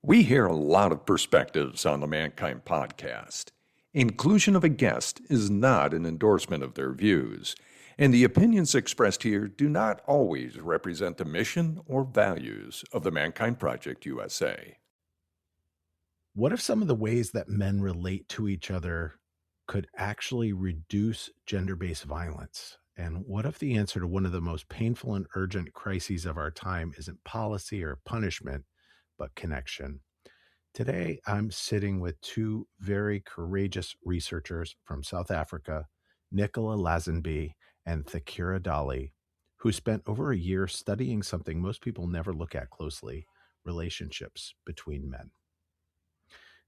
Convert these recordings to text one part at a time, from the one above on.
We hear a lot of perspectives on the Mankind podcast. Inclusion of a guest is not an endorsement of their views, and the opinions expressed here do not always represent the mission or values of the Mankind Project USA. What if some of the ways that men relate to each other could actually reduce gender-based violence? And what if the answer to one of the most painful and urgent crises of our time isn't policy or punishment, but connection? Today, I'm sitting with two very courageous researchers from South Africa, Nicola Lazenby and Thaakirah Dollie, who spent over a year studying something most people never look at closely: relationships between men.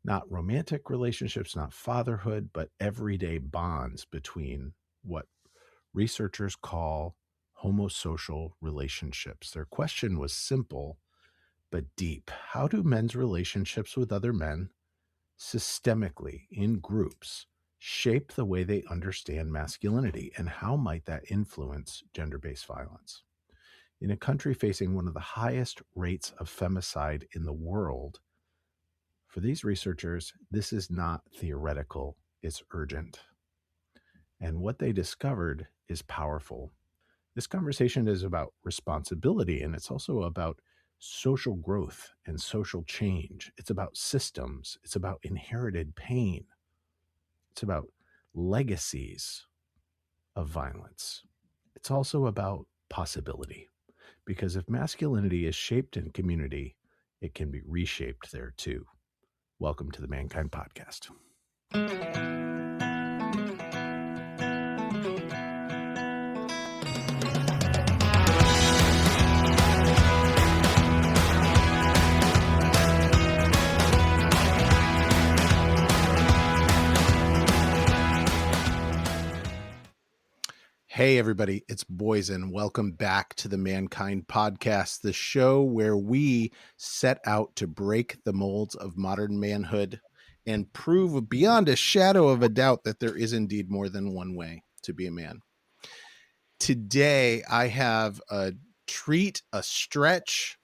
Not romantic relationships, not fatherhood, but everyday bonds between what researchers call homosocial relationships. Their question was simple but deep. How do men's relationships with other men, systemically, in groups, shape the way they understand masculinity? And how might that influence gender-based violence? In a country facing one of the highest rates of femicide in the world, for these researchers, this is not theoretical, it's urgent. And what they discovered is powerful. This conversation is about responsibility, and it's also about social growth and social change. It's about systems. It's about inherited pain. It's about legacies of violence. It's also about possibility, because if masculinity is shaped in community, it can be reshaped there too. Welcome to the Mankind Podcast. Hey, everybody, it's Boysen. Welcome back to the Mankind Podcast, the show where we set out to break the molds of modern manhood and prove beyond a shadow of a doubt that there is indeed more than one way to be a man. Today, I have a treat, a stretch.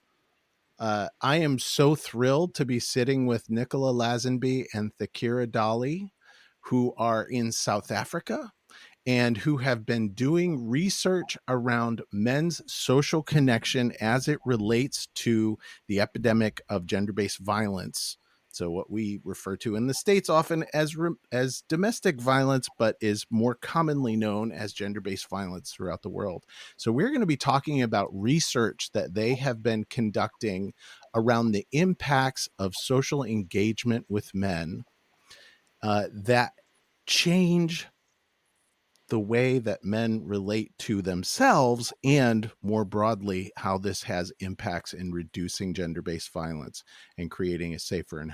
I am so thrilled to be sitting with Nicola Lazenby and Thaakirah Dollie, who are in South Africa and who have been doing research around men's social connection as it relates to the epidemic of gender-based violence. So what we refer to in the States often as domestic violence, but is more commonly known as gender-based violence throughout the world. So we're going to be talking about research that they have been conducting around the impacts of social engagement with men that change the way that men relate to themselves, and more broadly, how this has impacts in reducing gender-based violence and creating a safer and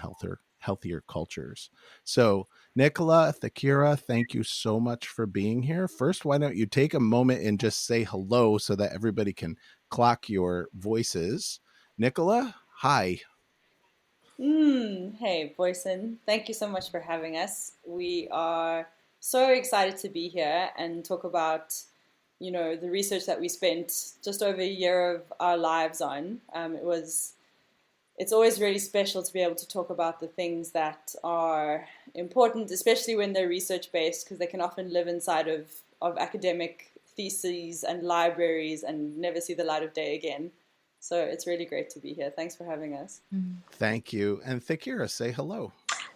healthier cultures. So, Nicola, Thaakirah, thank you so much for being here. First, why don't you take a moment and just say hello so that everybody can clock your voices. Nicola, hi. Hey, Boysen. Thank you so much for having us. We are so excited to be here and talk about, the research that we spent just over a year of our lives on. It's always really special to be able to talk about the things that are important, especially when they're research-based, because they can often live inside of academic theses and libraries and never see the light of day again. So it's really great to be here. Thanks for having us. Thank you. And Thaakirah, say hello.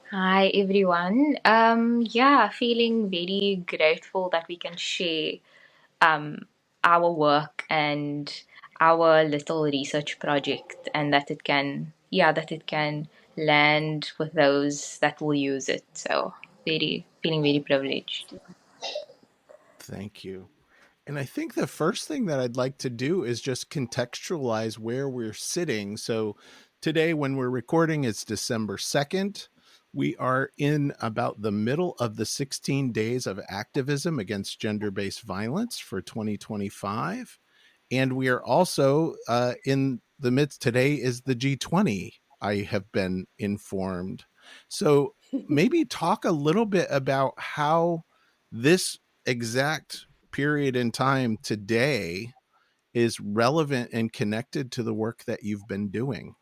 Hi, everyone. Feeling very grateful that we can share our work and our little research project, and that it can land with those that will use it. So feeling very privileged. Thank you. And I think the first thing that I'd like to do is just contextualize where we're sitting. So today, when we're recording, it's December 2nd. We are in about the middle of the 16 days of activism against gender-based violence for 2025. And we are also in the midst, today is the G20, I have been informed. So maybe talk a little bit about how this exact period in time today is relevant and connected to the work that you've been doing.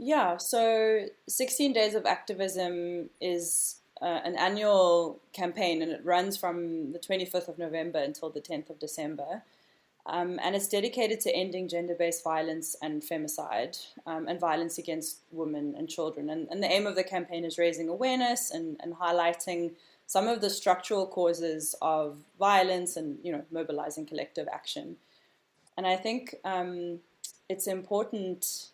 Yeah, so 16 Days of Activism is an annual campaign, and it runs from the 25th of November until the 10th of December. And it's dedicated to ending gender-based violence and femicide, and violence against women and children. And the aim of the campaign is raising awareness and highlighting some of the structural causes of violence and, mobilizing collective action. And I think it's important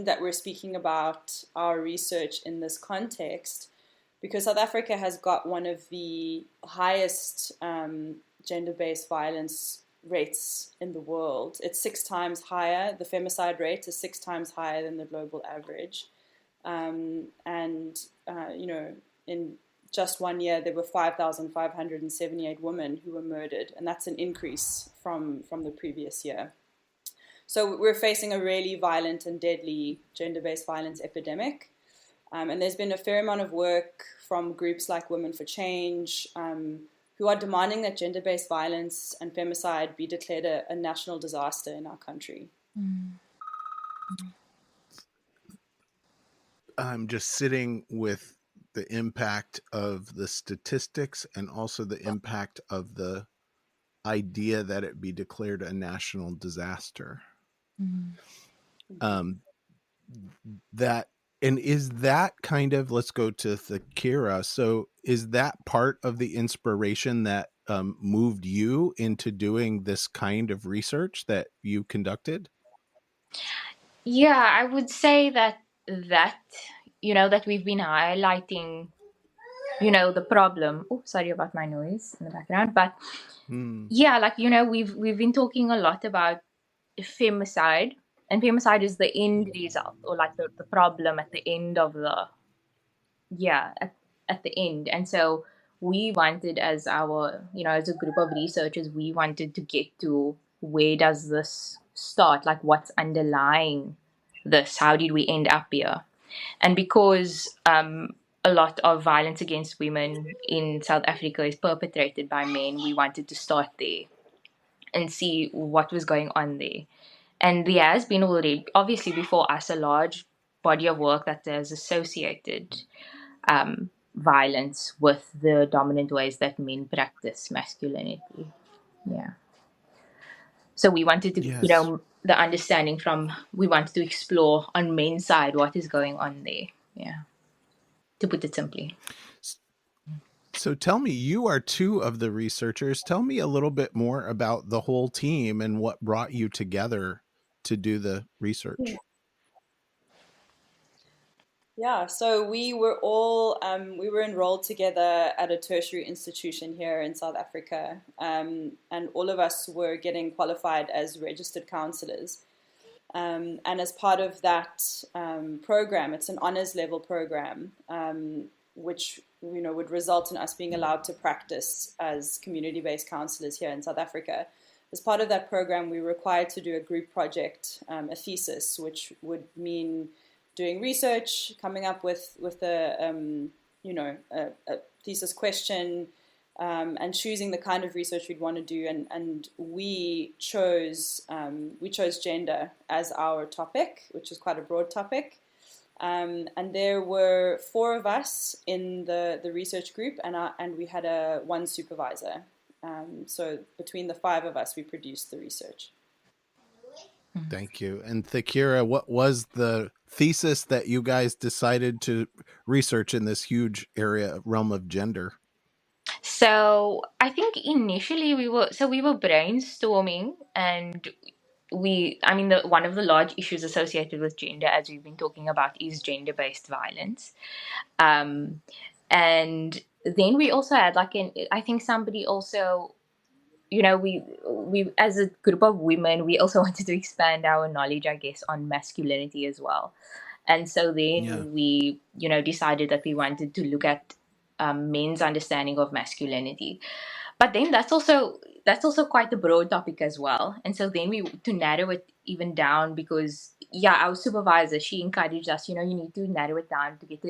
that we're speaking about our research in this context because South Africa has got one of the highest gender-based violence rates in the world. It's 6 times higher. The femicide rate is 6 times higher than the global average. In just 1 year, there were 5,578 women who were murdered, and that's an increase from the previous year. So we're facing a really violent and deadly gender-based violence epidemic. And there's been a fair amount of work from groups like Women for Change, who are demanding that gender-based violence and femicide be declared a national disaster in our country. I'm just sitting with the impact of the statistics and also the impact of the idea that it be declared a national disaster. Is that kind of, let's go to Thaakirah. So is that part of the inspiration that moved you into doing this kind of research that you conducted? Yeah, I would say that that we've been highlighting, the problem. Oh, sorry about my noise in the background. But yeah, we've been talking a lot about femicide, and femicide is the end result, or like the problem at the end of at the end. And so we wanted, as as a group of researchers, we wanted to get to where does this start? Like, what's underlying this? How did we end up here? And because a lot of violence against women in South Africa is perpetrated by men, we wanted to start there and see what was going on there. And there has been already, obviously before us, a large body of work that has associated violence with the dominant ways that men practice masculinity. Yeah. So we wanted to, Yes. the understanding we wanted to explore on men's side what is going on there. Yeah. To put it simply. So tell me, you are 2 of the researchers. Tell me a little bit more about the whole team and what brought you together to do the research. Yeah, so we were all we were enrolled together at a tertiary institution here in South Africa, and all of us were getting qualified as registered counselors. And as part of that program, it's an honors level program, which would result in us being allowed to practice as community-based counselors here in South Africa. As part of that program, we were required to do a group project, a thesis, which would mean doing research, coming up with a thesis question, and choosing the kind of research we'd want to do. And we chose gender as our topic, which is quite a broad topic. And there were 4 of us in the research group, and we had one supervisor. So between the 5 of us, we produced the research. Thank you. And Thaakirah, what was the thesis that you guys decided to research in this huge realm of gender? So I think initially we were brainstorming, and one of the large issues associated with gender, as we've been talking about, is gender-based violence. And then we also had I think somebody also, we as a group of women, we also wanted to expand our knowledge, I guess, on masculinity as well. And so then we, decided that we wanted to look at men's understanding of masculinity. But then that's also quite a broad topic as well. And so then to narrow it even down, because our supervisor, she encouraged us, you need to narrow it down to get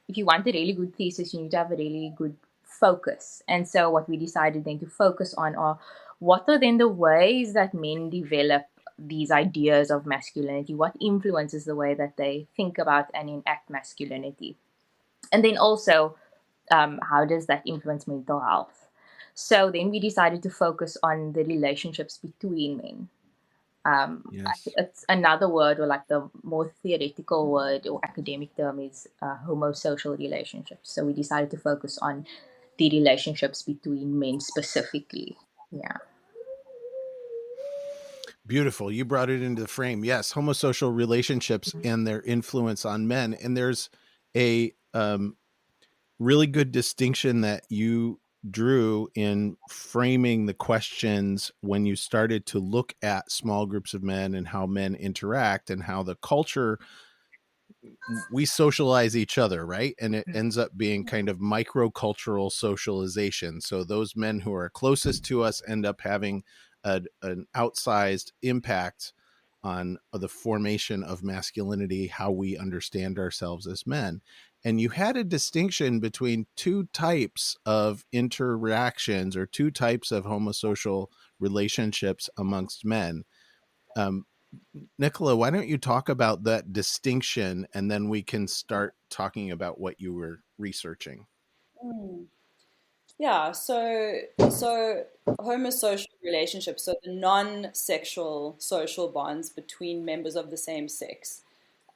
if you want a really good thesis, you need to have a really good focus. And so what we decided then to focus on are what are then the ways that men develop these ideas of masculinity, what influences the way that they think about and enact masculinity. And then also, how does that influence mental health? So then we decided to focus on the relationships between men. Yes. It's another word, or like the more theoretical word or academic term is homosocial relationships. So we decided to focus on the relationships between men specifically. Yeah. Beautiful. You brought it into the frame. Yes, homosocial relationships and their influence on men. And there's a really good distinction that you drew in framing the questions when you started to look at small groups of men and how men interact and how the culture, we socialize each other, right? And it ends up being kind of microcultural socialization. So those men who are closest to us end up having an outsized impact on the formation of masculinity, how we understand ourselves as men. And you had a distinction between two types of interactions or two types of homosocial relationships amongst men. Nicola, why don't you talk about that distinction and then we can start talking about what you were researching? Yeah, so homosocial relationships, so the non-sexual social bonds between members of the same sex.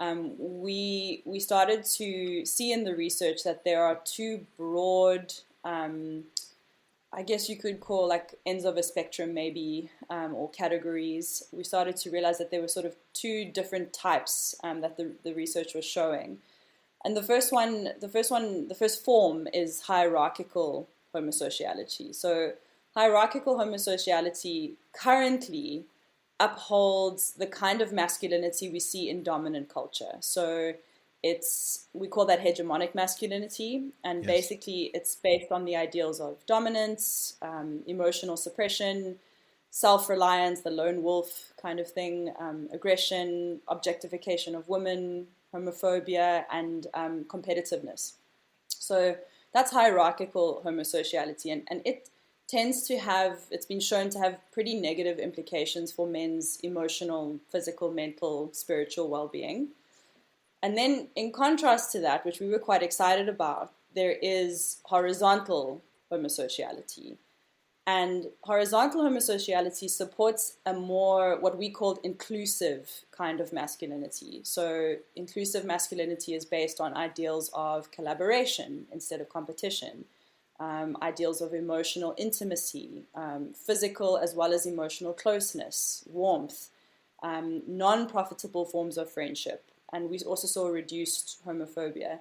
We started to see in the research that there are two broad, I guess you could call like ends of a spectrum maybe, or categories. We started to realize that there were sort of two different types that the research was showing. And the first form is hierarchical homosociality. So hierarchical homosociality currently upholds the kind of masculinity we see in dominant culture. So we call that hegemonic masculinity, and Yes. basically it's based on the ideals of dominance, emotional suppression, self-reliance, the lone wolf kind of thing, aggression, objectification of women, homophobia, and competitiveness. So that's hierarchical homosociality, and it tends to have, it's been shown to have pretty negative implications for men's emotional, physical, mental, spiritual well-being. And then in contrast to that, which we were quite excited about, there is horizontal homosociality. And horizontal homosociality supports a more, what we called inclusive kind of masculinity. So inclusive masculinity is based on ideals of collaboration instead of competition, ideals of emotional intimacy, physical as well as emotional closeness, warmth, non-profitable forms of friendship. And we also saw reduced homophobia.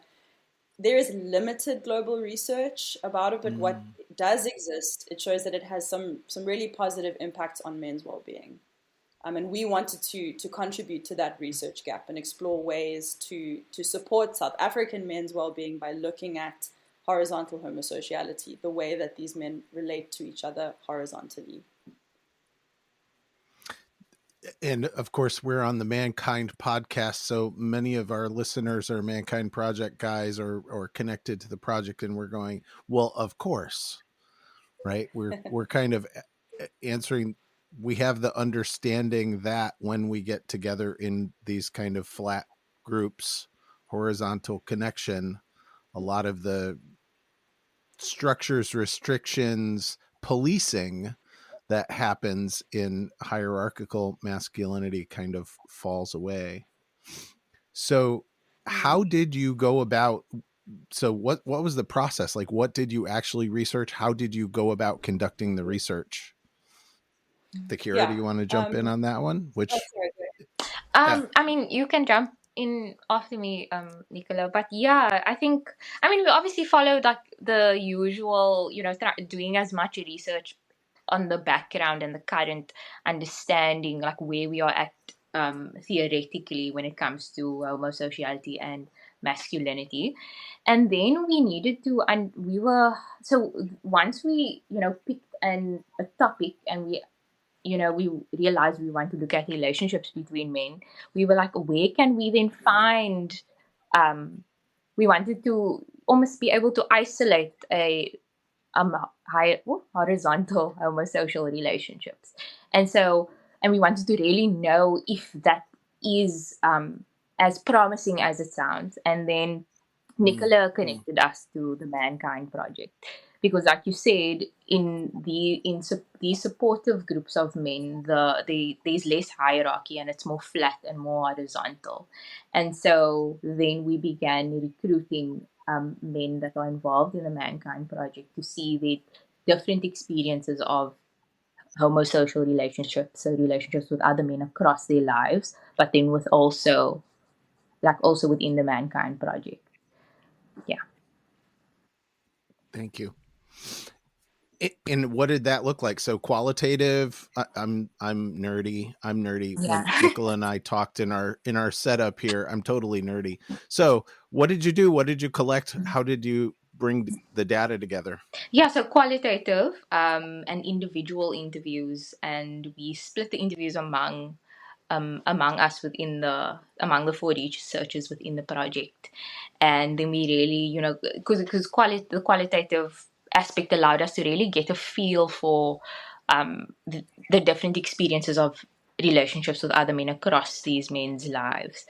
There is limited global research about it, but what does exist, it shows that it has some really positive impacts on men's well-being. And we wanted to contribute to that research gap and explore ways to support South African men's well-being by looking at horizontal homosociality, the way that these men relate to each other horizontally. And of course, we're on the Mankind podcast, so many of our listeners are Mankind Project guys or connected to the project, and we're going, well, of course, right? We're kind of answering. We have the understanding that when we get together in these kind of flat groups, horizontal connection, a lot of the structures, restrictions, policing that happens in hierarchical masculinity kind of falls away. So how did you go about, so what was the process? Like, what did you actually research? How did you go about conducting the research? Thaakirah, do you want to jump in on that one? I mean, you can jump in after me, Nicola. But yeah, I mean, we obviously followed like the usual, doing as much research on the background and the current understanding, like where we are at theoretically when it comes to homosociality and masculinity. And then we needed to, and we were, so once we, picked a topic and we realized we want to look at relationships between men, we were like, where can we then find, we wanted to almost be able to isolate horizontal homosocial relationships. And so, and we wanted to really know if that is as promising as it sounds. And then Nicola connected us to the Mankind Project because, like you said, these supportive groups of men, there's less hierarchy and it's more flat and more horizontal. And so then we began recruiting men that are involved in the Mankind Project to see the different experiences of homosocial relationships, so relationships with other men across their lives, but then with also within the Mankind Project. Yeah. Thank you. And what did that look like? So qualitative. I'm nerdy. I'm nerdy. Yeah. When Nicola and I talked in our setup here, I'm totally nerdy. So what did you do? What did you collect? How did you bring the data together? Yeah, so qualitative and individual interviews, and we split the interviews among us among the 4 researchers within the project. And then we really, because the qualitative aspect allowed us to really get a feel for the different experiences of relationships with other men across these men's lives.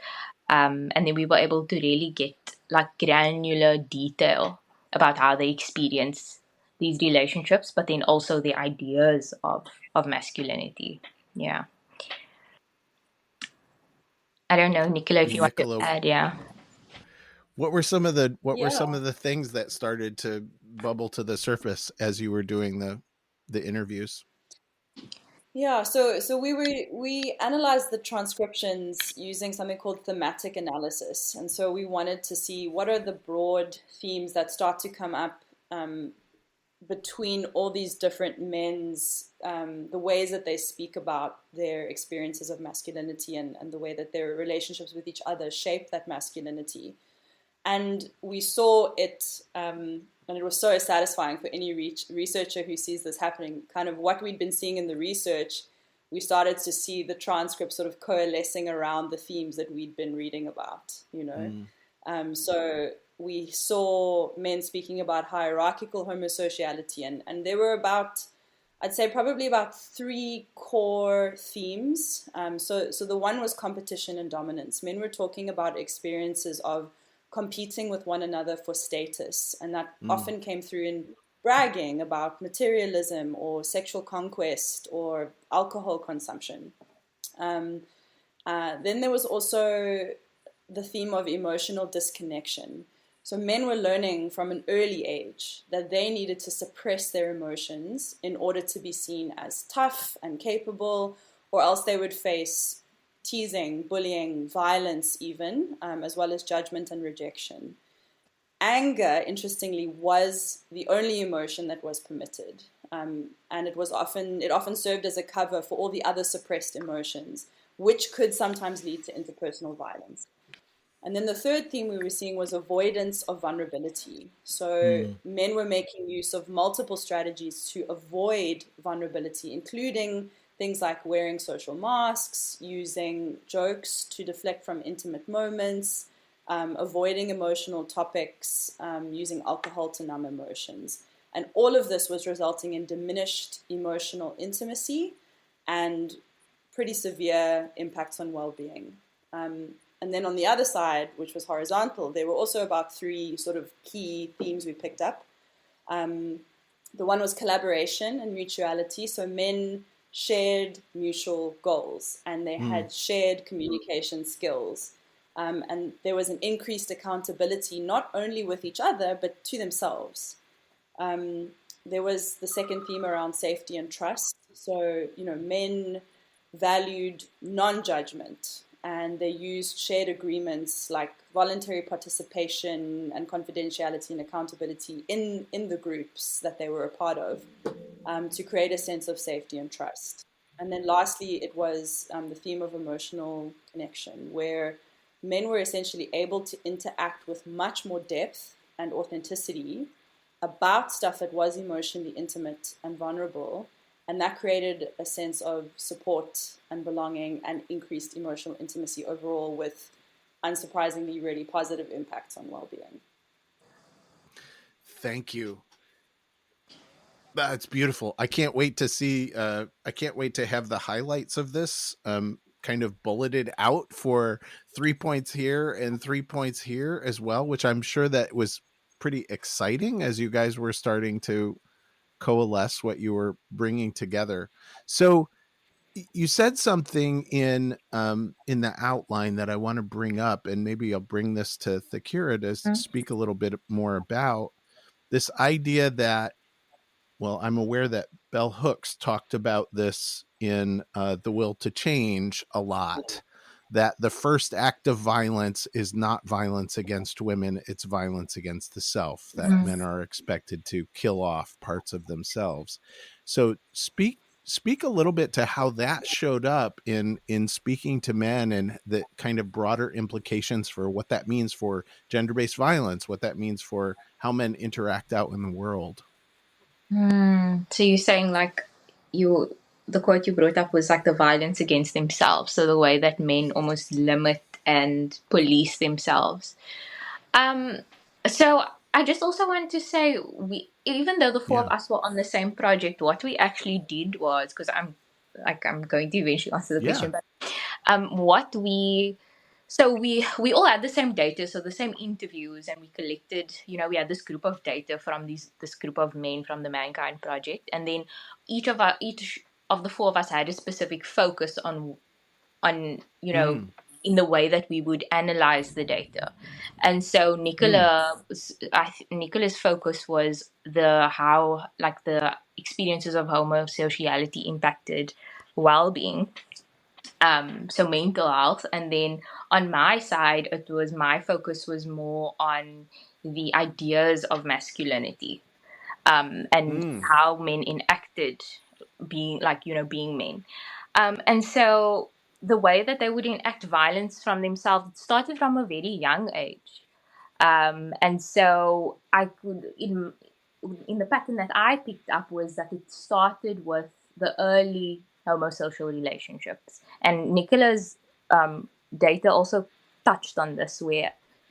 And then we were able to really get like granular detail about how they experience these relationships, but then also the ideas of masculinity. Yeah. I don't know, Nicola, if you want to Nicola, add. Yeah. what were some of the Yeah. things that started to bubble to the surface as you were doing the interviews? Yeah, so we analyzed the transcriptions using something called thematic analysis, and so we wanted to see what are the broad themes that start to come up between all these different men's the ways that they speak about their experiences of masculinity and the way that their relationships with each other shape that masculinity. And we saw it, and it was so satisfying for any researcher who sees this happening. Kind of what we'd been seeing in the research, we started to see the transcript sort of coalescing around the themes that we'd been reading about, So we saw men speaking about hierarchical homosociality, and there were I'd say probably about 3 core themes. So the one was competition and dominance. Men were talking about experiences of competing with one another for status, and that often came through in bragging about materialism or sexual conquest or alcohol consumption. Then there was also the theme of emotional disconnection. So men were learning from an early age that they needed to suppress their emotions in order to be seen as tough and capable, or else they would face teasing, bullying, violence even, as well as judgment and rejection. Anger, interestingly, was the only emotion that was permitted. And it often served as a cover for all the other suppressed emotions, which could sometimes lead to interpersonal violence. And then the third theme we were seeing was avoidance of vulnerability. So men were making use of multiple strategies to avoid vulnerability, including things like wearing social masks, using jokes to deflect from intimate moments, avoiding emotional topics, using alcohol to numb emotions. And all of this was resulting in diminished emotional intimacy and pretty severe impacts on well-being. And then on the other side, which was horizontal, there were also about 3 sort of key themes we picked up. The one was collaboration and mutuality. So men shared mutual goals and they had shared communication skills. And there was an increased accountability, not only with each other, but to themselves. There was the second theme around safety and trust. So, men valued non-judgment, and they used shared agreements like voluntary participation and confidentiality and accountability in the groups that they were a part of, to create a sense of safety and trust. And then lastly, it was the theme of emotional connection, where men were essentially able to interact with much more depth and authenticity about stuff that was emotionally intimate and vulnerable. And that created a sense of support and belonging and increased emotional intimacy overall, with, unsurprisingly, really positive impacts on well-being. Thank you. That's beautiful. I can't wait to see. I can't wait to have the highlights of this kind of bulleted out for 3 points here and 3 points here as well, which I'm sure that was pretty exciting as you guys were starting to coalesce what you were bringing together. So you said something in the outline that I want to bring up, and maybe I'll bring this to Thaakirah to speak a little bit more about this idea that, well, I'm aware that Bell Hooks talked about this in The Will to Change a lot, that the first act of violence is not violence against women, it's violence against the self, that men are expected to kill off parts of themselves. So speak a little bit to how that showed up in speaking to men, and the kind of broader implications for what that means for gender-based violence, what that means for how men interact out in the world. So you're saying like the quote you brought up was like the violence against themselves. So the way that men almost limit and police themselves. So I just also wanted to say, even though the four of us were on the same project, what we actually did was, because I'm going to eventually answer the question, but we all had the same data, so the same interviews, and we collected, we had this group of data from this group of men from the Mankind Project, and then each of the four of us had a specific focus on in the way that we would analyze the data. And so Nicola's focus was how the experiences of homosociality impacted well-being, so mental health. And then on my side, my focus was more on the ideas of masculinity, and how men enacted being men. And so the way that they would enact violence from themselves, it started from a very young age. And so I could, in the pattern that I picked up, was that it started with the early homosocial relationships. And Nicola's data also touched on this,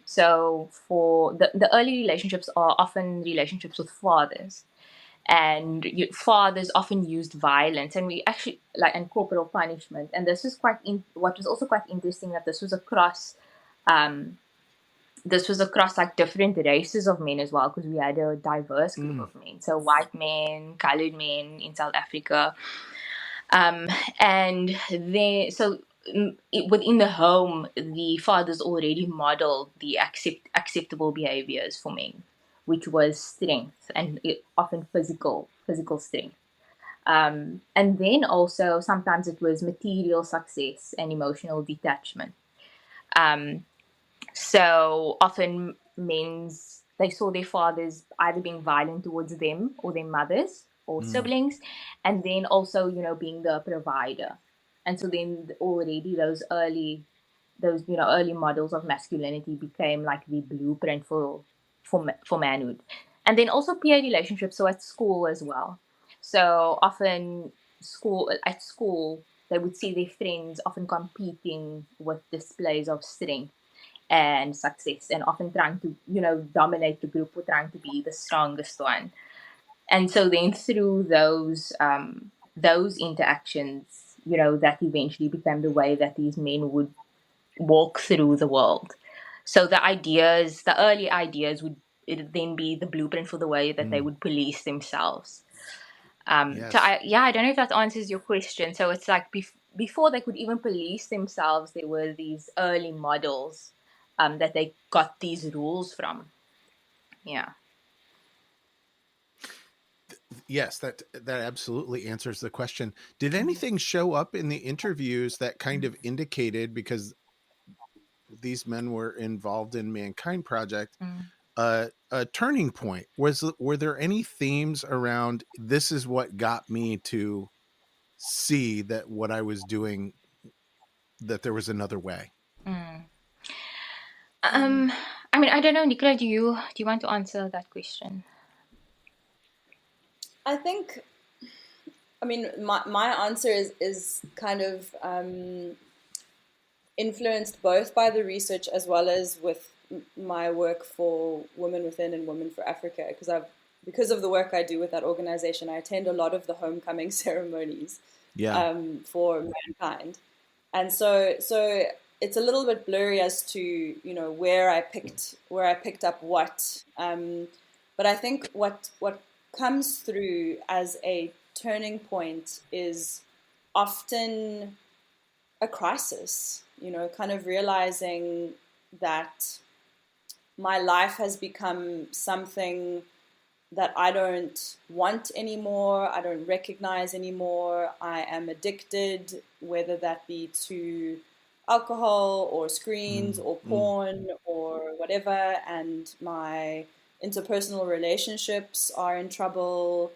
so for the early relationships are often relationships with fathers. And fathers often used violence, and we actually and corporal punishment. And this was what was also quite interesting, that this was across different races of men as well, because we had a diverse group of men, so white men, colored men in South Africa, and then within the home, the fathers already modeled the acceptable behaviors for men, which was strength, and often physical strength. And then also sometimes it was material success and emotional detachment. So often they saw their fathers either being violent towards them or their mothers or siblings, and then also, being the provider. And so then already those early models of masculinity became like the blueprint for manhood. And then also peer relationships, so at school as well. So often at school, they would see their friends often competing with displays of strength and success, and often trying to, dominate the group, or trying to be the strongest one. And so then through those interactions, that eventually became the way that these men would walk through the world. So the early ideas would then be the blueprint for the way that they would police themselves. Yes. So I don't know if that answers your question. So it's like before they could even police themselves, there were these early models that they got these rules from. Yeah. Yes, that absolutely answers the question. Did anything show up in the interviews that kind of indicated, because these men were involved in Mankind Project, a turning point? Were there any themes around, this is what got me to see that what I was doing, that there was another way? I mean, I don't know, Nicola, do you want to answer that question? I think, my answer is kind of influenced both by the research as well as with my work for Women Within and Women for Africa, because I've because of the work I do with that organization, I attend a lot of the homecoming ceremonies for mankind. And so it's a little bit blurry as to, you know, where I picked up what. But I think what comes through as a turning point is often a crisis, you know, kind of realizing that my life has become something that I don't want anymore, I don't recognize anymore. I am addicted, whether that be to alcohol or screens or porn or whatever, and my interpersonal relationships are in trouble.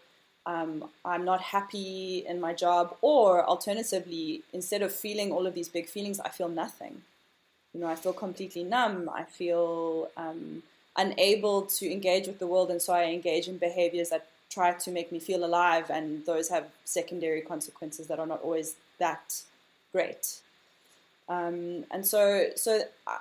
I'm not happy in my job, or alternatively, instead of feeling all of these big feelings, I feel nothing. You know, I feel completely numb. I feel unable to engage with the world, and so I engage in behaviors that try to make me feel alive, and those have secondary consequences that are not always that great. And so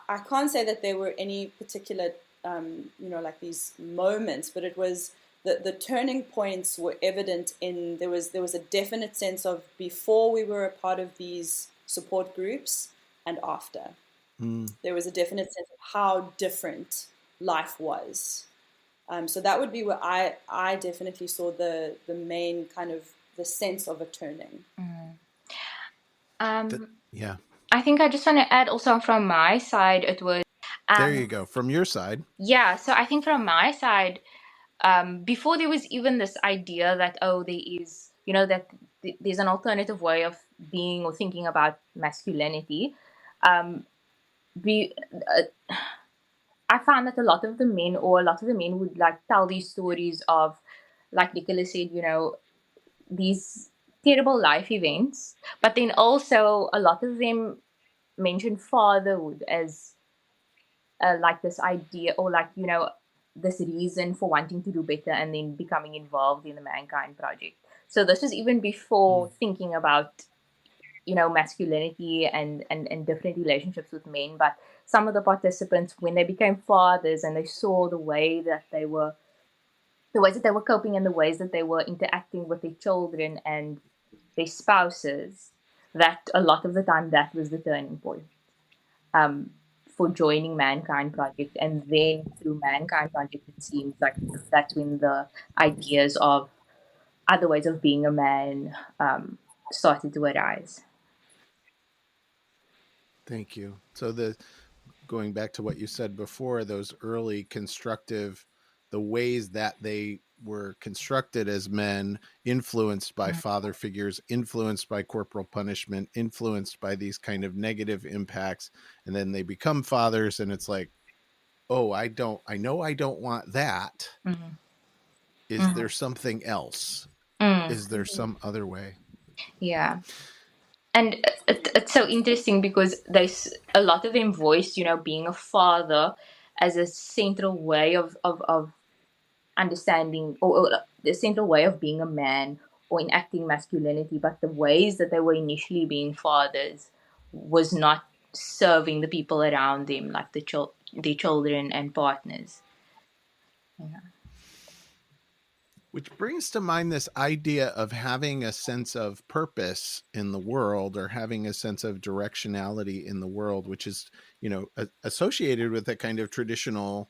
I can't say that there were any particular, you know, like these moments, but it was the turning points were evident in there was a definite sense of before we were a part of these support groups and after. There was a definite sense of how different life was. So that would be where I definitely saw the main kind of the sense of a turning. Yeah. I think I just want to add also from my side, it was... There you go. From your side. Yeah, so I think from my side, before there was even this idea that, oh, there is, you know, that there's an alternative way of being or thinking about masculinity, I found that a lot of the men would like tell these stories of, like Nicola said, you know, these terrible life events, but then also a lot of them mention fatherhood as like this idea, or like, you know, this reason for wanting to do better and then becoming involved in the Mankind Project. So this was even before thinking about, you know, masculinity and different relationships with men. But some of the participants, when they became fathers and they saw the ways that they were coping and the ways that they were interacting with their children and their spouses, that a lot of the time that was the turning point for joining Mankind Project. And then through Mankind Project, it seems like that's when the ideas of other ways of being a man started to arise. Thank you. So going back to what you said before, those early constructive, the ways that they were constructed as men, influenced by father figures, influenced by corporal punishment, influenced by these kind of negative impacts, and then they become fathers, and it's like, oh, I know I don't want that. Is there something else? Is there some other way? Yeah. And it's so interesting because there's a lot of them voiced, you know, being a father as a central way of understanding, or the central way of being a man or enacting masculinity. But the ways that they were initially being fathers was not serving the people around them, like their children and partners. Yeah. Which brings to mind this idea of having a sense of purpose in the world, or having a sense of directionality in the world, which is, you know, associated with a kind of traditional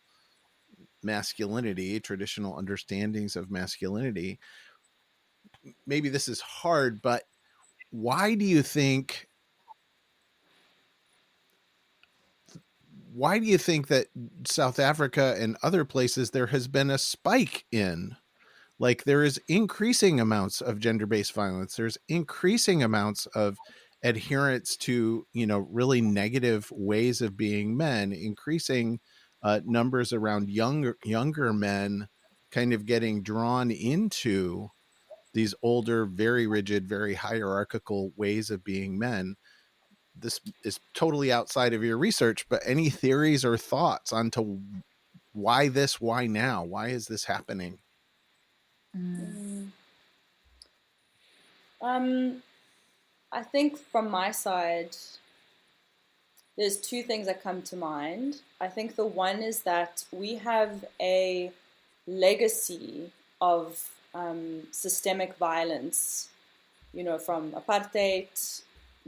masculinity, traditional understandings of masculinity. Maybe this is hard, but why do you think that South Africa and other places there has been a spike in, like, there is increasing amounts of gender-based violence, there's increasing amounts of adherence to, you know, really negative ways of being men, increasing numbers around younger men kind of getting drawn into these older, very rigid, very hierarchical ways of being men? This is totally outside of your research, but any theories or thoughts onto why now? Why is this happening? I think from my side, there's two things that come to mind. I think the one is that we have a legacy of systemic violence, from apartheid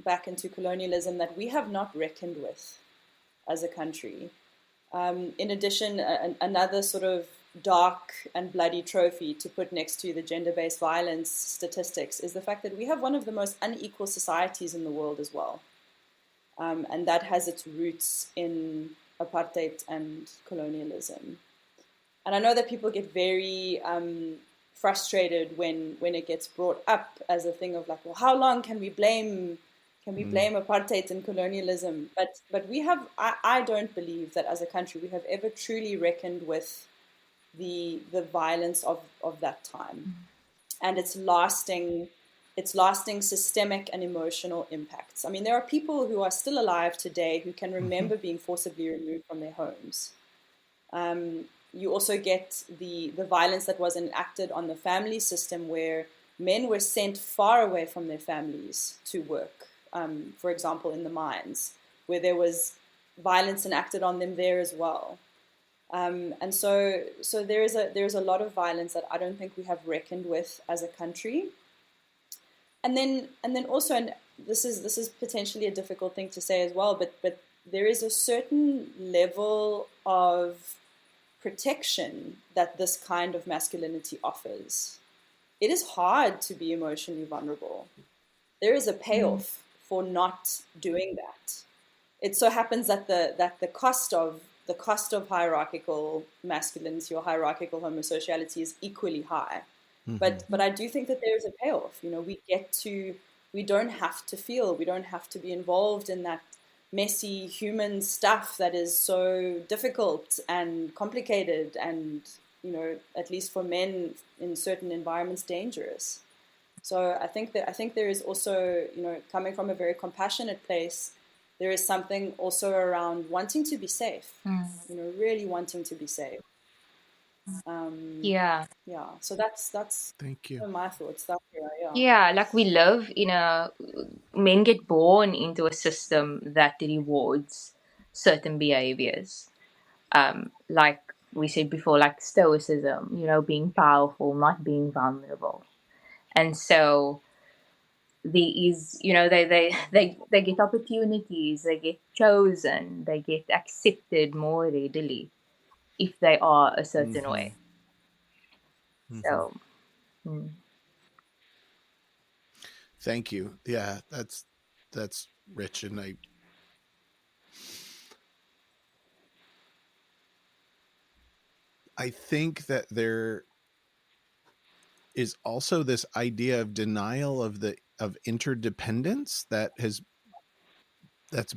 back into colonialism, that we have not reckoned with as a country. In addition, another sort of dark and bloody trophy to put next to the gender-based violence statistics is the fact that we have one of the most unequal societies in the world as well. And that has its roots in apartheid and colonialism. And I know that people get very frustrated when it gets brought up as a thing of like, well, how long can we blame apartheid and colonialism? But we have, I don't believe that as a country we have ever truly reckoned with the violence of that time and its lasting systemic and emotional impacts. I mean, there are people who are still alive today who can remember being forcibly removed from their homes. You also get the violence that was enacted on the family system, where men were sent far away from their families to work, for example, in the mines, where there was violence enacted on them there as well. And so there is a lot of violence that I don't think we have reckoned with as a country. And then also, and this is potentially a difficult thing to say as well, but there is a certain level of protection that this kind of masculinity offers. It is hard to be emotionally vulnerable. There is a payoff for not doing that. It so happens that the cost of hierarchical masculinity or hierarchical homosociality is equally high. But I do think that there is a payoff. We don't have to feel, we don't have to be involved in that messy human stuff that is so difficult and complicated and, at least for men in certain environments, dangerous. So I think there is also, coming from a very compassionate place, there is something also around wanting to be safe, really wanting to be safe. Yeah. So that's Thank you. my thoughts. Yeah, like we live in men get born into a system that rewards certain behaviors. Like we said before, like stoicism, being powerful, not being vulnerable. And so there is, they get opportunities, they get chosen, they get accepted more readily if they are a certain way. So Thank you. Yeah, that's rich. And I think that there is also this idea of denial of interdependence that's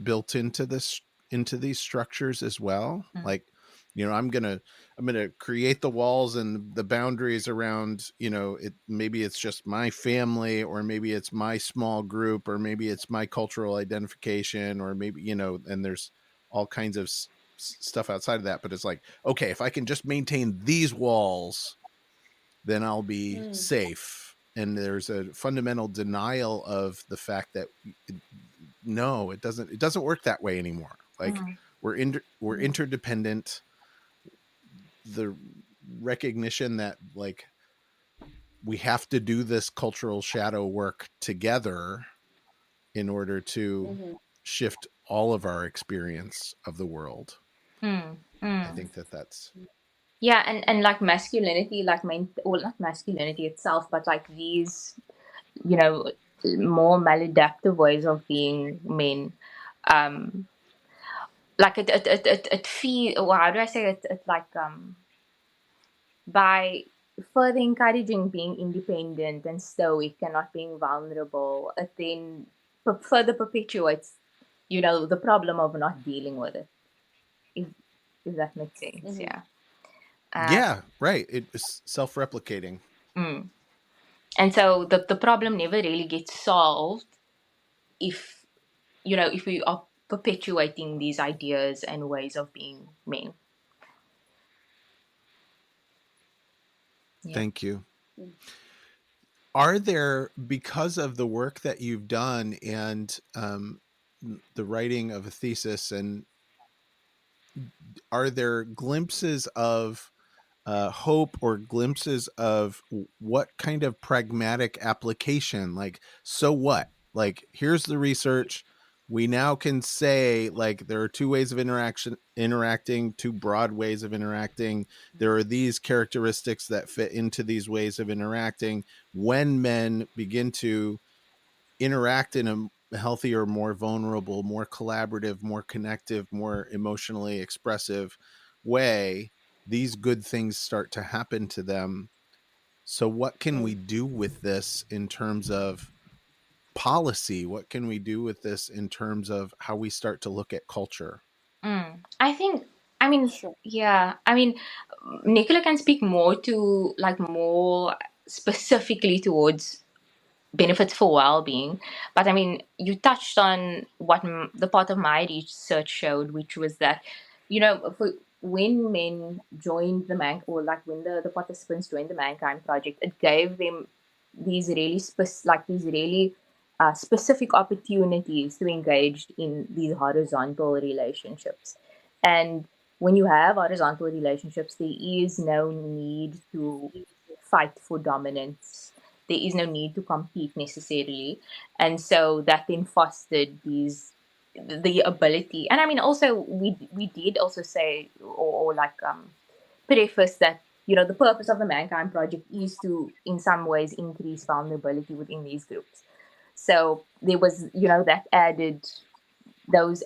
built into these structures as well. Like, I'm gonna create the walls and the boundaries around, maybe it's just my family, or maybe it's my small group, or maybe it's my cultural identification, or maybe, and there's all kinds of stuff outside of that. But it's like, okay, if I can just maintain these walls, then I'll be safe. And there's a fundamental denial of the fact that no, it doesn't work that way anymore. Like we're interdependent. The recognition that like we have to do this cultural shadow work together in order to shift all of our experience of the world. I think that's yeah, and like masculinity, like not masculinity itself, but like these, more maladaptive ways of being men. Like it feel, or how do I say it? It's like by further encouraging being independent and stoic and not being vulnerable, it then further perpetuates, the problem of not dealing with it. If that makes sense, yeah. Yeah, right. It is self-replicating. And so the problem never really gets solved if we are perpetuating these ideas and ways of being men. Yeah. Thank you. Are there, because of the work that you've done and the writing of a thesis, and are there glimpses of hope or glimpses of what kind of pragmatic application, like, so what? Like, here's the research. We now can say, like, there are two ways of interacting, two broad ways of interacting. There are these characteristics that fit into these ways of interacting. When men begin to interact in a healthier, more vulnerable, more collaborative, more connective, more emotionally expressive way, these good things start to happen to them. So what can we do with this in terms of policy? What can we do with this in terms of how we start to look at culture? I think, I mean, Sure. yeah, I mean, Nicola can speak more to, like, more specifically towards benefits for well-being, but I mean, you touched on what the part of my research showed, which was that, when men joined the or like when the participants joined the Mankind Project, it gave them these really specific opportunities to engage in these horizontal relationships. And when you have horizontal relationships, there is no need to fight for dominance. There is no need to compete necessarily. And so that then fostered the ability. And I mean, also, we did also say, or like, preface that, the purpose of the Mankind Project is to, in some ways, increase vulnerability within these groups. So there was, those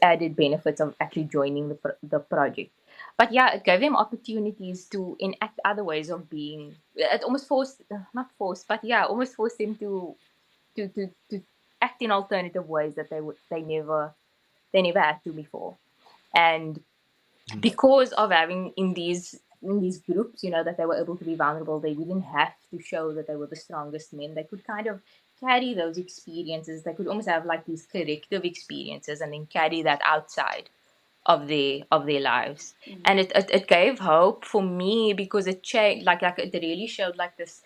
added benefits of actually joining the project. But yeah, it gave them opportunities to enact other ways of being. It almost forced, not forced, but yeah, almost forced them to act in alternative ways that they never had to before. And because of having in these groups, that they were able to be vulnerable, they didn't have to show that they were the strongest men. They could kind of carry those experiences. They could almost have like these corrective experiences and then carry that outside of their lives. And it gave hope for me, because it changed, like it really showed like this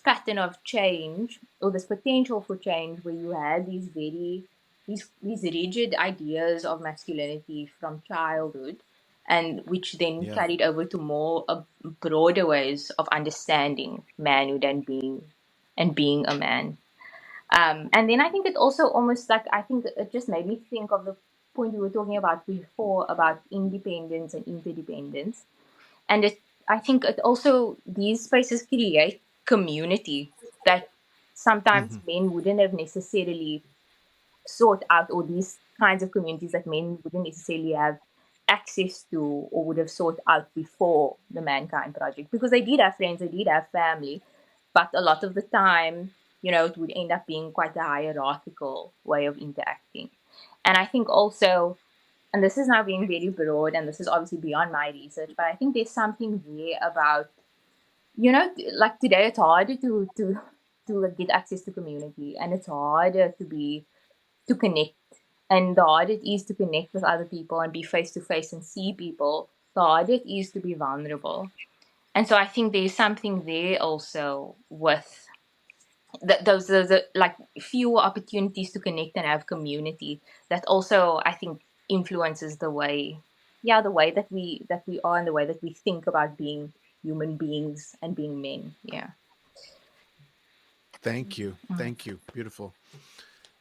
pattern of change, or this potential for change, where you had these rigid ideas of masculinity from childhood, and which then carried over to more broader ways of understanding manhood and being a man. And then I think it also almost, like, I think it just made me think of the point we were talking about before about independence and interdependence. And I think it also, these spaces create community that sometimes men wouldn't have necessarily sought out, or these kinds of communities that men wouldn't necessarily have access to or would have sought out before the Mankind Project, because they did have friends, they did have family, but a lot of the time, it would end up being quite a hierarchical way of interacting. And I think also, and this is now being very broad, and this is obviously beyond my research, but I think there's something there about, like today it's harder to get access to community, and it's harder to connect. And the harder it is to connect with other people and be face to face and see people, the harder it is to be vulnerable. And so I think there's something there also with those like fewer opportunities to connect and have community, that also I think influences the way that we are, and the way that we think about being human beings and being men. Thank you. Beautiful.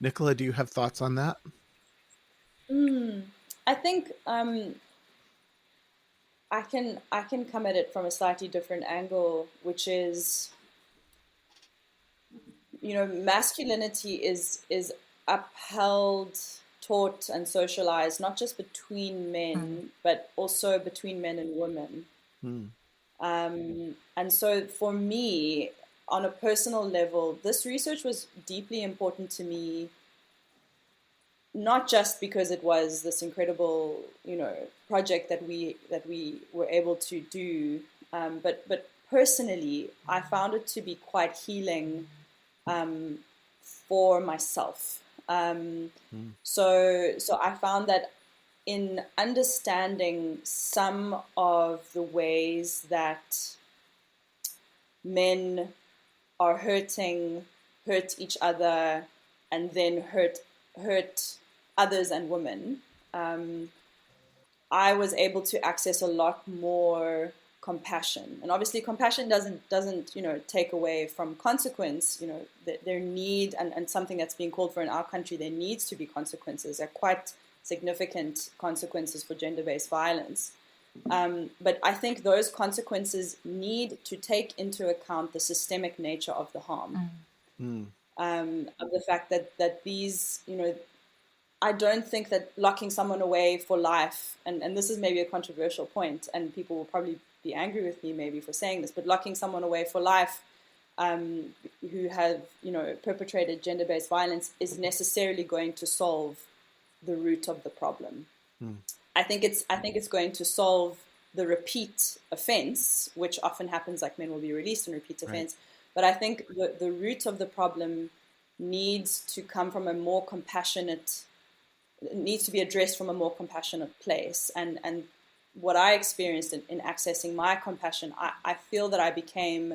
Nicola, do you have thoughts on that? I think I can come at it from a slightly different angle, which is, masculinity is upheld, taught, and socialized not just between men, but also between men and women. And so for me, on a personal level, this research was deeply important to me, not just because it was this incredible, project that we were able to do, but personally, I found it to be quite healing for myself. So I found that in understanding some of the ways that men are hurt each other, and then hurt others and women, I was able to access a lot more compassion. And obviously compassion doesn't take away from consequence. Their need, and something that's being called for in our country, there needs to be consequences. There are quite significant consequences for gender-based violence. But I think those consequences need to take into account the systemic nature of the harm. Of the fact that these, I don't think that locking someone away for life, and this is maybe a controversial point, and people will probably be angry with me maybe for saying this, but locking someone away for life who have, perpetrated gender-based violence is necessarily going to solve the root of the problem. I think it's going to solve the repeat offense, which often happens, like men will be released in repeat offense. But I think the root of the problem needs to come from a more compassionate, needs to be addressed from a more compassionate place. And what I experienced in accessing my compassion, I feel that I became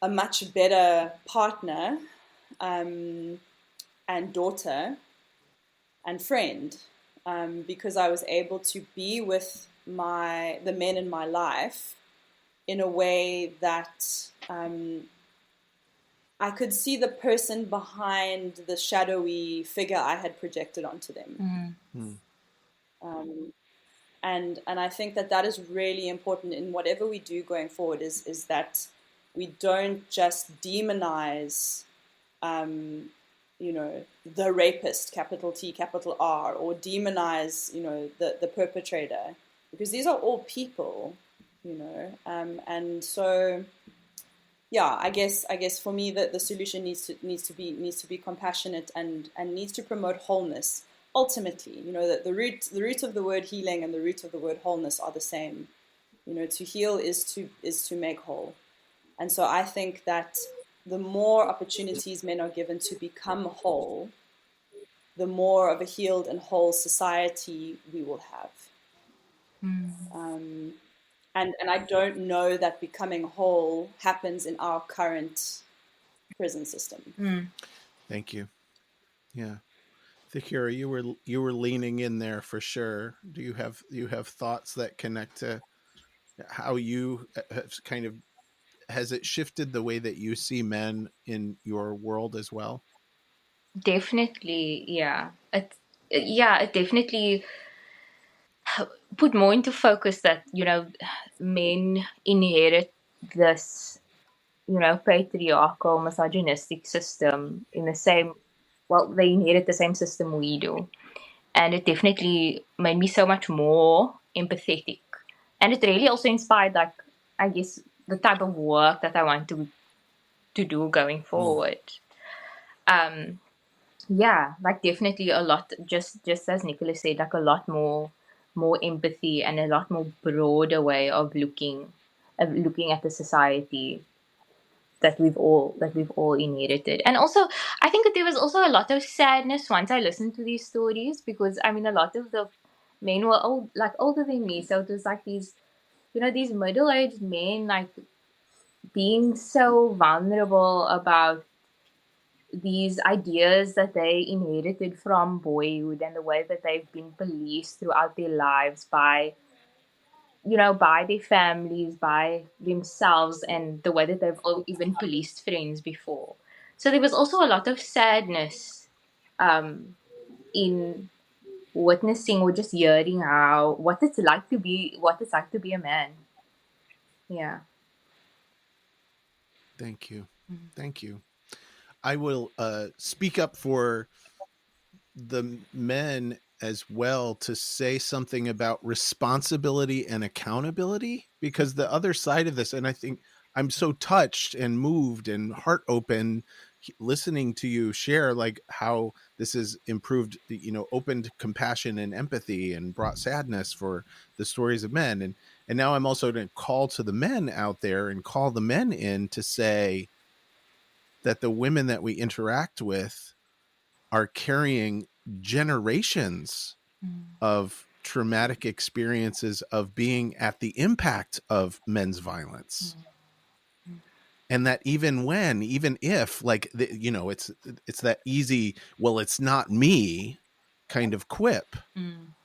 a much better partner and daughter and friend, because I was able to be with the men in my life in a way that I could see the person behind the shadowy figure I had projected onto them. And I think that is really important in whatever we do going forward, is that we don't just demonize the rapist, capital T, capital R, or demonize, the perpetrator, because these are all people, and so, yeah, I guess for me that the solution needs to be compassionate and needs to promote wholeness. Ultimately, that the root of the word healing and the root of the word wholeness are the same. To heal is to make whole, and so I think that the more opportunities men are given to become whole, the more of a healed and whole society we will have. And I don't know that becoming whole happens in our current prison system. Thank you. Yeah. Thaakirah, you were leaning in there for sure. Do you have thoughts that connect to how you have has it shifted the way that you see men in your world as well? Definitely, yeah. It definitely put more into focus that, men inherit this, patriarchal, misogynistic system in the same, they inherit the same system we do. And it definitely made me so much more empathetic. And it really also inspired, I guess, the type of work that I want to do going forward. Definitely a lot, just as Nicola said, a lot more empathy and a lot more broader way of looking at the society that we've all inherited. And also, I think that there was also a lot of sadness once I listened to these stories, because a lot of the men were older than me, so it was these these middle-aged men being so vulnerable about these ideas that they inherited from boyhood and the way that they've been policed throughout their lives by their families, by themselves, and the way that they've even policed friends before. So there was also a lot of sadness in witnessing or just hearing what it's like to be a man. Yeah. Thank you. I will speak up for the men as well to say something about responsibility and accountability, because the other side of this, and I think I'm so touched and moved and heart open listening to you share how this has improved, opened compassion and empathy and brought sadness for the stories of men. And now I'm also going to call to the men out there and call the men in to say that the women that we interact with are carrying generations of traumatic experiences of being at the impact of men's violence. And that even if it's that easy, well, it's not me kind of quip,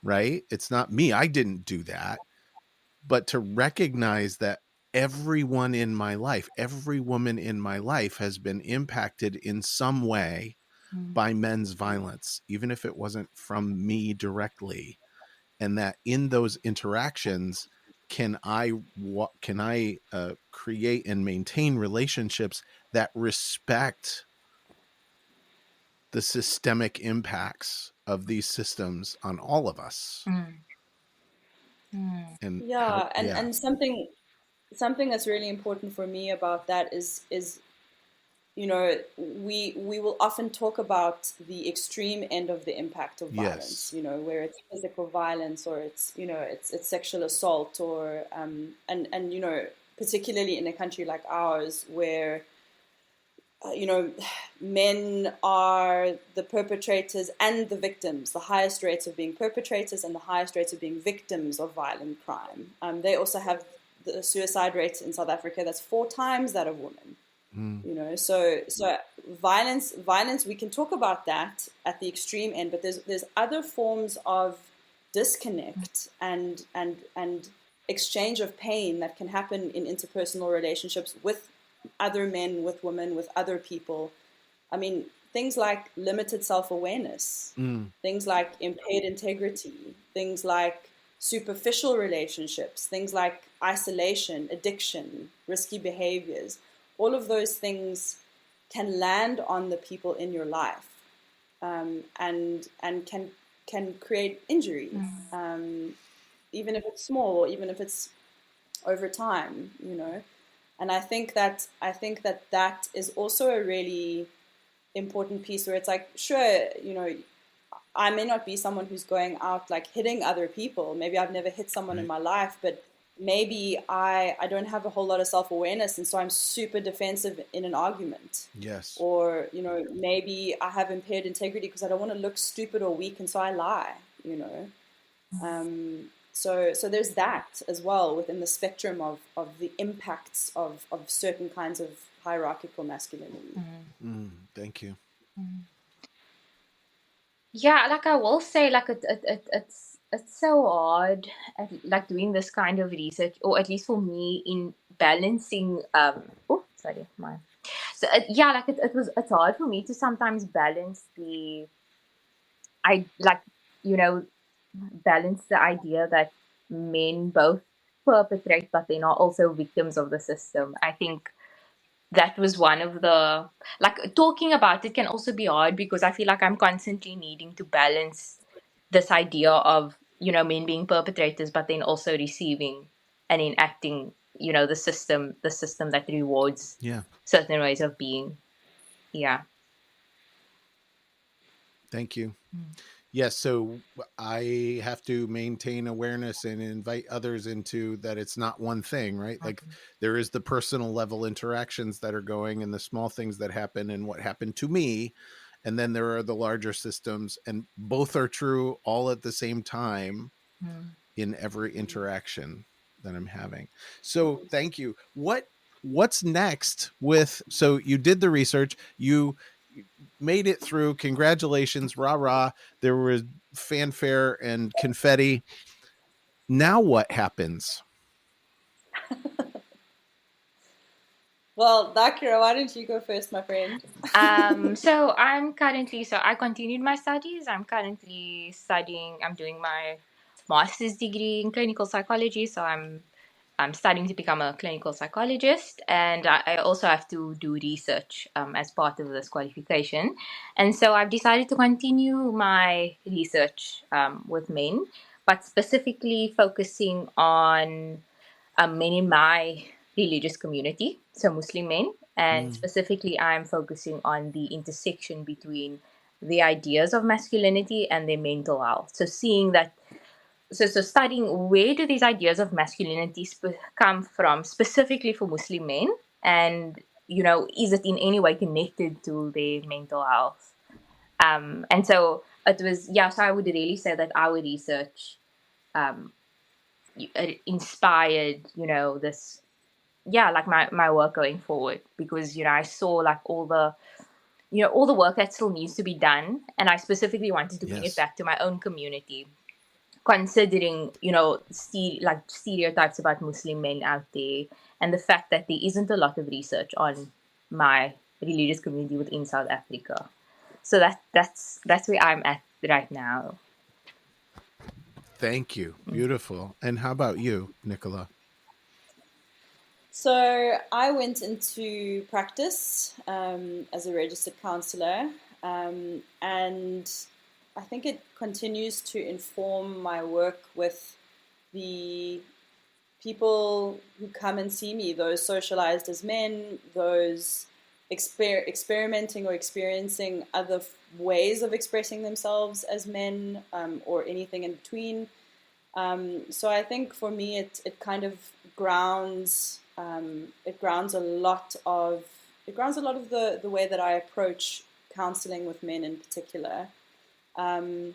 right? It's not me. I didn't do that. but to recognize that everyone in my life, every woman in my life has been impacted in some way by men's violence, even if it wasn't from me directly. And that in those interactions, can I create and maintain relationships that respect the systemic impacts of these systems on all of us? And Yeah, and something that's really important for me about that is we will often talk about the extreme end of the impact of violence, where it's physical violence or it's sexual assault or and particularly in a country like ours where men are the perpetrators and the victims, the highest rates of being perpetrators and the highest rates of being victims of violent crime. They also have the suicide rate in South Africa that's 4 times that of women. So violence, we can talk about that at the extreme end, but there's other forms of disconnect and exchange of pain that can happen in interpersonal relationships with other men, with women, with other people. I mean, things like limited self-awareness, things like impaired integrity, things like superficial relationships, things like isolation, addiction, risky behaviors. All of those things can land on the people in your life, and can create injury, even if it's small, or even if it's over time, And I think that that is also a really important piece where it's like, sure, I may not be someone who's going out like hitting other people. Maybe I've never hit someone in my life, but maybe I don't have a whole lot of self-awareness, and so I'm super defensive in an argument. Yes. Or, maybe I have impaired integrity because I don't want to look stupid or weak, and so I lie, So there's that as well within the spectrum of the impacts of certain kinds of hierarchical masculinity. Thank you. Yeah, like I will say, like it's so hard like doing this kind of research, or at least for me, in balancing it's hard for me to sometimes balance balance the idea that men both perpetrate but they're not also victims of the system. I think that was one of the, like, talking about it can also be hard because I feel like I'm constantly needing to balance this idea of, men being perpetrators, but then also receiving and enacting, the system that rewards certain ways of being. Yeah. Thank you. Yes, so I have to maintain awareness and invite others into that it's not one thing, right? Like there is the personal level interactions that are going and the small things that happen and what happened to me. And then there are the larger systems, and both are true all at the same time in every interaction that I'm having. So thank you. What's next so you did the research, you made it through. Congratulations, rah rah. There was fanfare and confetti. Now what happens? Well, Thaakirah, why don't you go first, my friend? So I continued my studies. I'm currently studying. I'm doing my master's degree in clinical psychology. So I'm studying to become a clinical psychologist, and I also have to do research as part of this qualification. And so I've decided to continue my research with men, but specifically focusing on men in my religious community, so Muslim men. And specifically, I'm focusing on the intersection between the ideas of masculinity and their mental health. So seeing that, so studying where do these ideas of masculinity come from specifically for Muslim men, and is it in any way connected to their mental health? And so it was, so I would really say that our research inspired this, like my work going forward, because I saw like all the work that still needs to be done, and I specifically wanted to bring it back to my own community considering, like stereotypes about Muslim men out there, and the fact that there isn't a lot of research on my religious community within South Africa. So that's where I'm at right now. Thank you. Beautiful. And how about you, Nicola? So I went into practice as a registered counselor, and I think it continues to inform my work with the people who come and see me, those socialized as men, those experimenting or experiencing other ways of expressing themselves as men, or anything in between. So I think for me, it kind of grounds a lot of the way that I approach counseling with men in particular. And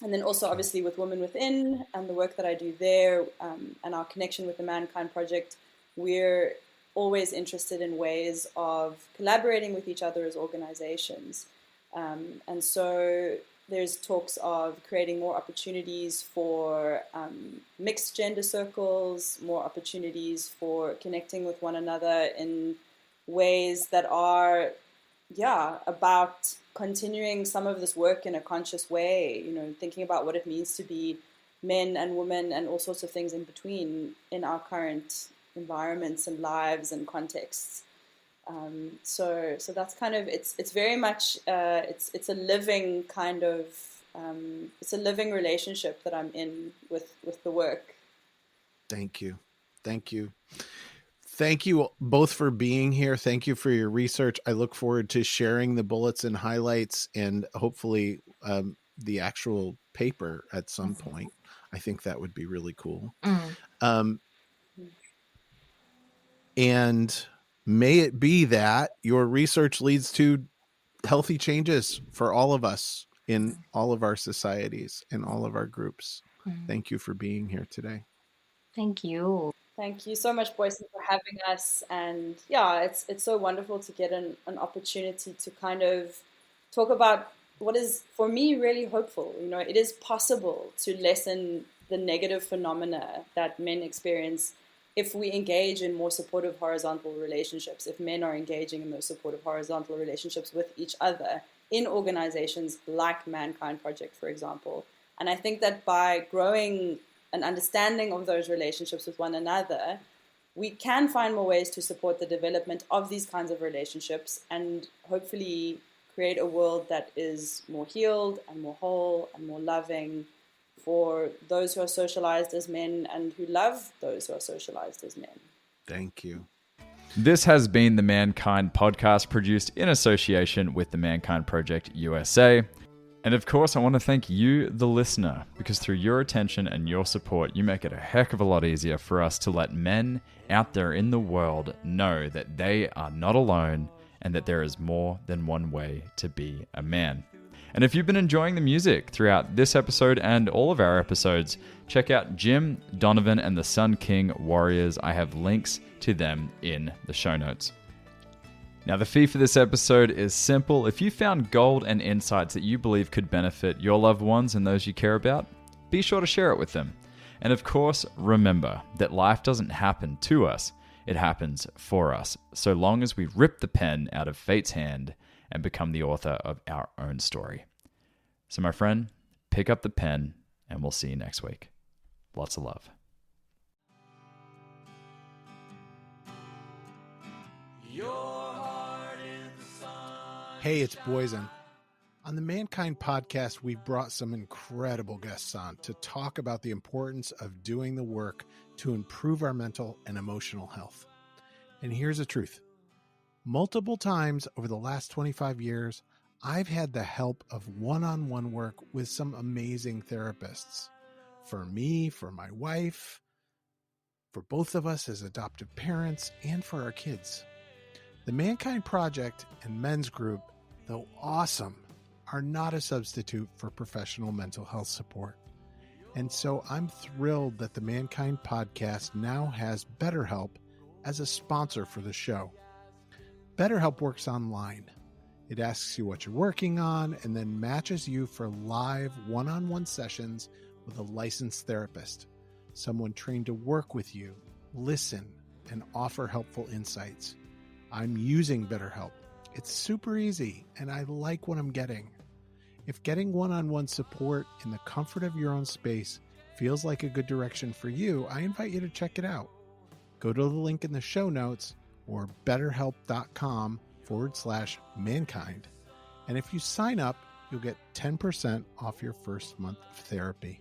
then also obviously with Women Within and the work that I do there, and our connection with the Mankind Project, we're always interested in ways of collaborating with each other as organizations. And so there's talks of creating more opportunities for mixed gender circles, more opportunities for connecting with one another in ways that are, about continuing some of this work in a conscious way, thinking about what it means to be men and women and all sorts of things in between in our current environments and lives and contexts. So that's kind of, it's very much, it's a living kind of, it's a living relationship that I'm in with the work. Thank you. Thank you both for being here. Thank you for your research. I look forward to sharing the bullets and highlights and hopefully the actual paper at some point. I think that would be really cool. And may it be that your research leads to healthy changes for all of us in all of our societies and all of our groups. Thank you for being here today. Thank you. Thank you so much, Boysen, for having us. And yeah, it's so wonderful to get an opportunity to kind of talk about what is, for me, really hopeful. It is possible to lessen the negative phenomena that men experience if we engage in more supportive horizontal relationships, if men are engaging in those supportive horizontal relationships with each other in organizations like Mankind Project, for example. And I think that by growing an understanding of those relationships with one another, we can find more ways to support the development of these kinds of relationships and hopefully create a world that is more healed and more whole and more loving for those who are socialized as men and who love those who are socialized as men. Thank you. This has been the Mankind Podcast, produced in association with the Mankind Project USA. And of course, I want to thank you, the listener, because through your attention and your support, you make it a heck of a lot easier for us to let men out there in the world know that they are not alone and that there is more than one way to be a man. And if you've been enjoying the music throughout this episode and all of our episodes, check out Jim, Donovan, and the Sun King Warriors. I have links to them in the show notes. Now, the fee for this episode is simple. If you found gold and insights that you believe could benefit your loved ones and those you care about, be sure to share it with them. And of course, remember that life doesn't happen to us, it happens for us, so long as we rip the pen out of fate's hand and become the author of our own story. So my friend, pick up the pen and we'll see you next week. Lots of love. Hey, it's Boysen. On the Mankind Podcast, we've brought some incredible guests on to talk about the importance of doing the work to improve our mental and emotional health. And here's the truth. Multiple times over the last 25 years, I've had the help of one-on-one work with some amazing therapists. For me, for my wife, for both of us as adoptive parents, and for our kids. The Mankind Project and Men's Group, though awesome, are not a substitute for professional mental health support. And so I'm thrilled that the Mankind Podcast now has BetterHelp as a sponsor for the show. BetterHelp works online. It asks you what you're working on and then matches you for live one-on-one sessions with a licensed therapist, someone trained to work with you, listen, and offer helpful insights. I'm using BetterHelp. It's super easy, and I like what I'm getting. If getting one-on-one support in the comfort of your own space feels like a good direction for you, I invite you to check it out. Go to the link in the show notes or betterhelp.com/mankind. And if you sign up, you'll get 10% off your first month of therapy.